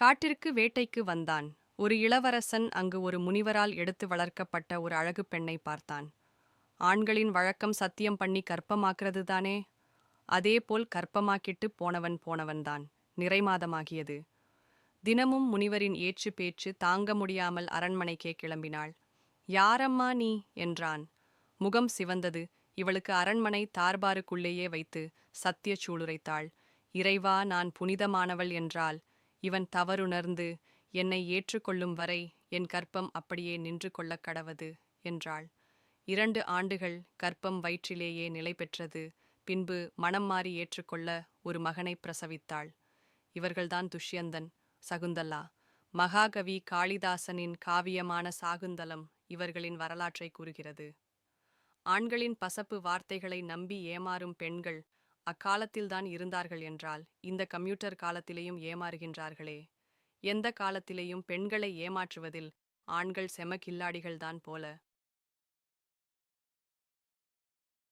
காட்டிற்கு வேட்டைக்கு வந்தான். ஒரு இளவரசன் அங்கு ஒரு முனிவரால் எடுத்து வளர்க்கப்பட்ட ஒரு அழகு பெண்ணை பார்த்தான். ஆண்களின் வழக்கம் சத்தியம் பண்ணி கர்ப்பமாக்குறது தானே. அதேபோல் கர்ப்பமாக்கிட்டு போனவன்தான். நிறைமாதமாகியது. தினமும் முனிவரின் ஏச்சு பேச்சு தாங்க முடியாமல் அரண்மனைக்கே கிளம்பினாள். யாரம்மா நீ என்றான். முகம் சிவந்தது. இவளுக்கு அரண்மனை தார்பாருக்குள்ளேயே வைத்து சத்தியச்சூளுரைத்தாள். இறைவா, நான் புனிதமானவள் என்றால் இவன் தவறுணர்ந்து என்னை ஏற்றுக்கொள்ளும் வரை என் கற்பம் அப்படியே நின்று கொள்ளக் கடவது என்றாள். 2 ஆண்டுகள் கற்பம் வயிற்றிலேயே நிலை பெற்றது. பின்பு மனம் மாறி ஏற்றுக்கொள்ள ஒரு மகனை பிரசவித்தாள். இவர்கள்தான் துஷ்யந்தன், சகுந்தலா. மகாகவி காளிதாசனின் காவியமான சாகுந்தலம் இவர்களின் வரலாற்றை கூறுகிறது. ஆண்களின் பசப்பு வார்த்தைகளை நம்பி ஏமாறும் பெண்கள் அக்காலத்தில்தான் இருந்தார்கள் என்றால் இந்த கம்ப்யூட்டர் காலத்திலேயும் ஏமாறுகின்றார்களே. எந்த காலத்திலேயும் பெண்களை ஏமாற்றுவதில் ஆண்கள் செம கில்லாடிகள்தான் போல.